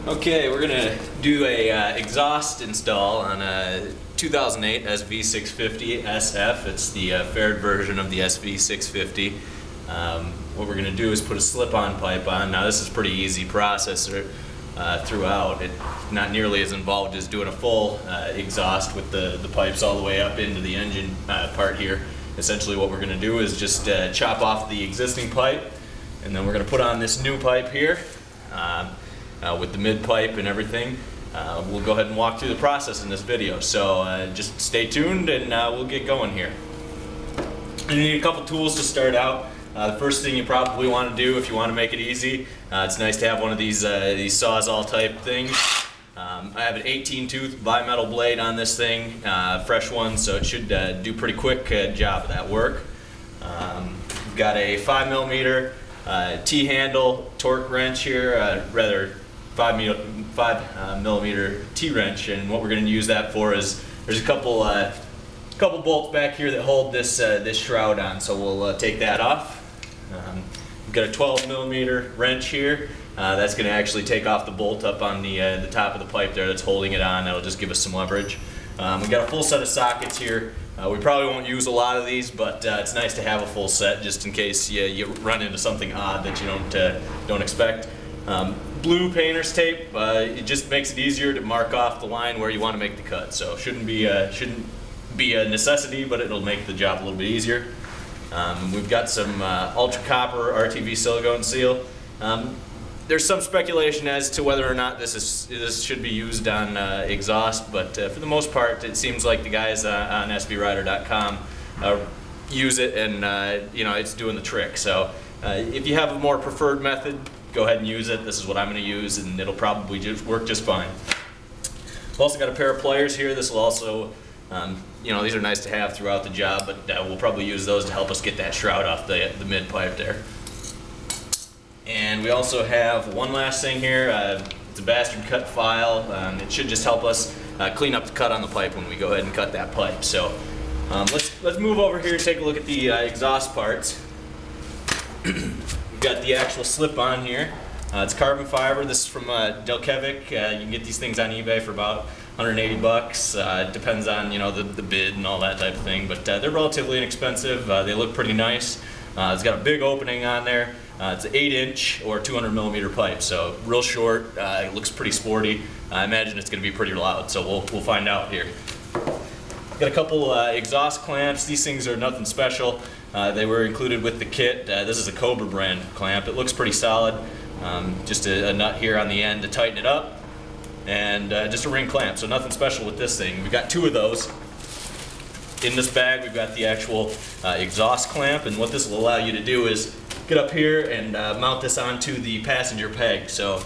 Okay, we're gonna do a exhaust install on a 2008 SV650 SF. It's the faired version of the SV650. What we're gonna do is put a slip-on pipe on. Now this is a pretty easy process throughout. It's not nearly as involved as doing a full exhaust with the pipes all the way up into the engine part here. Essentially what we're gonna do is just chop off the existing pipe, and then we're gonna put on this new pipe here. With the mid pipe and everything. We'll go ahead and walk through the process in this video, so just stay tuned and we'll get going here. You need a couple tools to start out. The first thing you probably want to do if you want to make it easy, it's nice to have one of these Sawzall type things. I have an 18 tooth bimetal blade on this thing, fresh one, so it should do pretty quick job of that work. We've got a 5mm T-handle torque wrench here, rather 5mm T-wrench, and what we're going to use that for is there's a couple bolts back here that hold this this shroud on, so we'll take that off. We've got a 12mm wrench here. That's going to actually take off the bolt up on the top of the pipe there that's holding it on. That'll just give us some leverage. We've got a full set of sockets here. We probably won't use a lot of these, but it's nice to have a full set just in case you run into something odd that you don't expect. Blue painter's tape, it just makes it easier to mark off the line where you want to make the cut. So shouldn't be a necessity, but it'll make the job a little bit easier. We've got some ultra copper RTV silicone seal. There's some speculation as to whether or not this should be used on exhaust, but for the most part, it seems like the guys on svrider.com use it, and it's doing the trick. So if you have a more preferred method, go ahead and use it. This is what I'm going to use, and it'll probably just work just fine. We've also got a pair of pliers here. This will also, these are nice to have throughout the job, but we'll probably use those to help us get that shroud off the mid pipe there. And we also have one last thing here. It's a bastard cut file. It should just help us clean up the cut on the pipe when we go ahead and cut that pipe. So let's move over here and take a look at the exhaust parts. We've got the actual slip-on here. It's carbon fiber. This is from Delkevic. You can get these things on eBay for about 180 bucks. It depends on the bid and all that type of thing, but they're relatively inexpensive. They look pretty nice. It's got a big opening on there. It's an 8-inch or 200mm pipe, so real short. It looks pretty sporty. I imagine it's going to be pretty loud, so we'll find out here. Got a couple exhaust clamps. These things are nothing special. They were included with the kit. This is a Cobra brand clamp. It looks pretty solid. Just a nut here on the end to tighten it up, and just a ring clamp, so nothing special with this thing. We've got two of those. In this bag we've got the actual exhaust clamp, and what this will allow you to do is get up here and mount this onto the passenger peg. So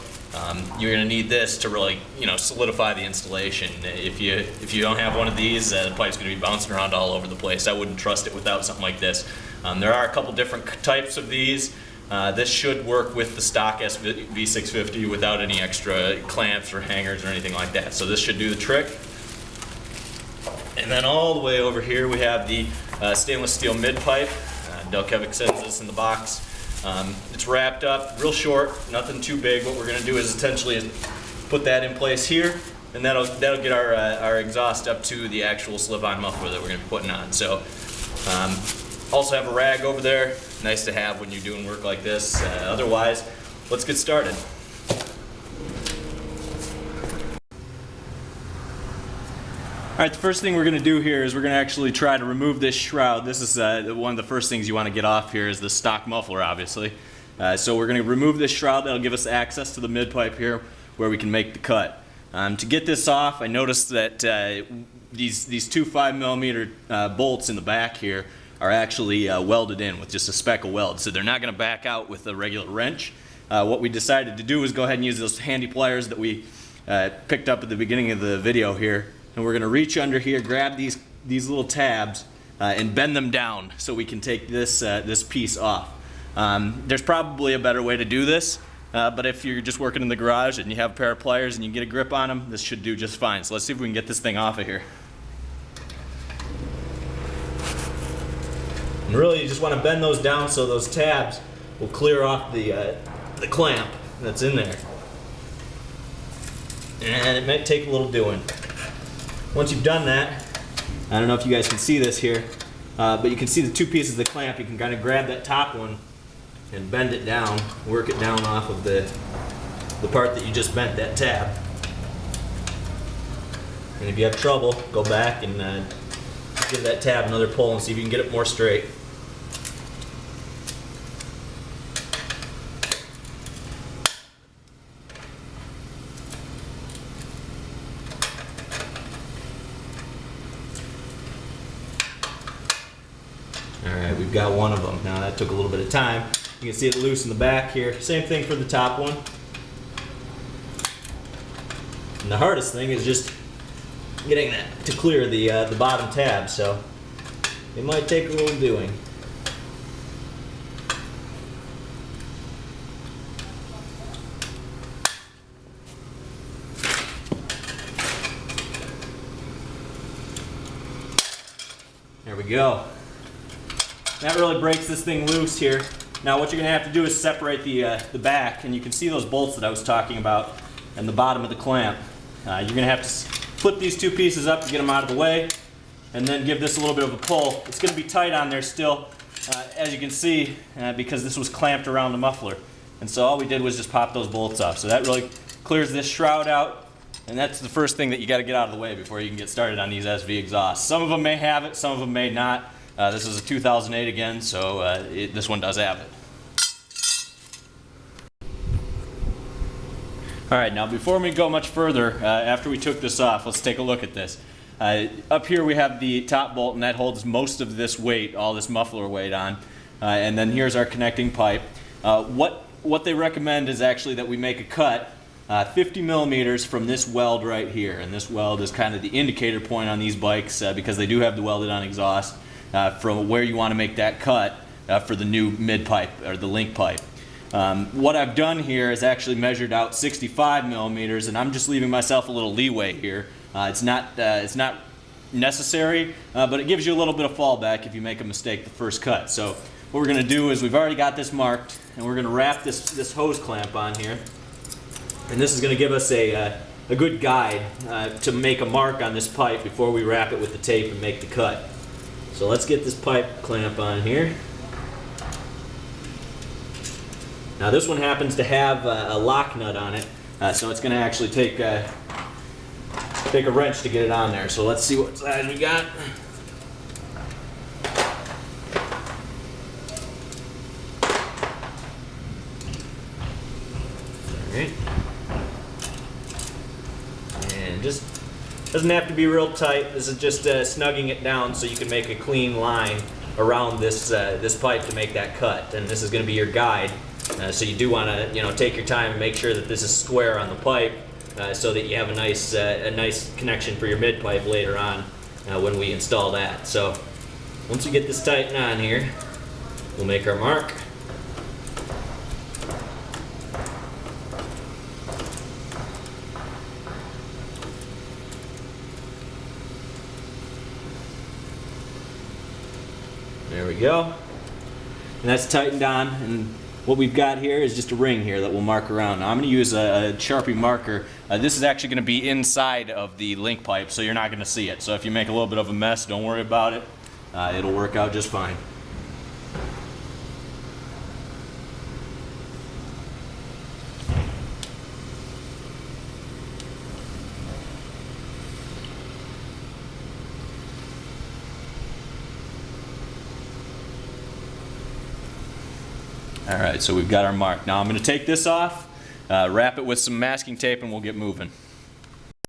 you're going to need this to really solidify the installation. If you don't have one of these, the pipe's going to be bouncing around all over the place. I wouldn't trust it without something like this. There are a couple different types of these. This should work with the stock SV650 without any extra clamps or hangers or anything like that. So this should do the trick. And then all the way over here we have the stainless steel mid pipe. Delkevic sends this in the box. It's wrapped up real short, nothing too big. What we're going to do is essentially put that in place here, and that'll get our exhaust up to the actual slip-on muffler that we're going to be putting on. So also have a rag over there, nice to have when you're doing work like this. Otherwise, let's get started. Alright, the first thing we're going to do here is we're going to actually try to remove this shroud. This is one of the first things you want to get off here is the stock muffler, obviously. So we're going to remove this shroud. That'll give us access to the mid pipe here where we can make the cut. To get this off, I noticed that these two 5mm bolts in the back here are actually welded in with just a speck of weld, so they're not going to back out with a regular wrench. What we decided to do is go ahead and use those handy pliers that we picked up at the beginning of the video here. And we're going to reach under here, grab these little tabs, and bend them down so we can take this piece off. There's probably a better way to do this, but if you're just working in the garage and you have a pair of pliers and you can get a grip on them, this should do just fine. So let's see if we can get this thing off of here. And really, you just want to bend those down so those tabs will clear off the clamp that's in there. and it might take a little doing. Once you've done that, I don't know if you guys can see this here, but you can see the two pieces of the clamp. You can kind of grab that top one and bend it down, work it down off of the part that you just bent, that tab. And if you have trouble, go back and give that tab another pull and see if you can get it more straight. Alright, we've got one of them. Now that took a little bit of time. You can see it loose in the back here. Same thing for the top one. And the hardest thing is just getting that to clear the bottom tab, so it might take a little doing. There we go. That really breaks this thing loose here. Now what you're going to have to do is separate the back, and you can see those bolts that I was talking about and the bottom of the clamp. You're going to have to flip these two pieces up to get them out of the way, and then give this a little bit of a pull. It's going to be tight on there still, as you can see, because this was clamped around the muffler. And so all we did was just pop those bolts off. So that really clears this shroud out, and that's the first thing that you got to get out of the way before you can get started on these SV exhausts. Some of them may have it, some of them may not. This is a 2008 again, so this one does have it. Alright, now before we go much further, after we took this off, let's take a look at this. Up here we have the top bolt, and that holds most of this weight, all this muffler weight on. And then here's our connecting pipe. What they recommend is actually that we make a cut 50 millimeters from this weld right here. And this weld is kind of the indicator point on these bikes because they do have the welded on exhaust. From where you want to make that cut for the new mid pipe or the link pipe. What I've done here is actually measured out 65 millimeters, and I'm just leaving myself a little leeway here. It's not necessary, but it gives you a little bit of fallback if you make a mistake the first cut. So what we're going to do is we've already got this marked, and we're going to wrap this hose clamp on here, and this is going to give us a good guide to make a mark on this pipe before we wrap it with the tape and make the cut. So let's get this pipe clamp on here. Now this one happens to have a lock nut on it, so it's going to actually take a wrench to get it on there. So let's see what size we got. Alright. And just doesn't have to be real tight. This is just snugging it down so you can make a clean line around this pipe to make that cut. And this is going to be your guide. So you do want to take your time and make sure that this is square on the pipe so that you have a nice connection for your mid pipe later on when we install that. So once we get this tightened on here, we'll make our mark. There we go. And that's tightened on, and what we've got here is just a ring here that we'll mark around. Now I'm going to use a Sharpie marker. This is actually going to be inside of the link pipe, so you're not going to see it. So if you make a little bit of a mess, don't worry about it. It'll work out just fine. Alright, so we've got our mark. Now I'm going to take this off, wrap it with some masking tape, and we'll get moving.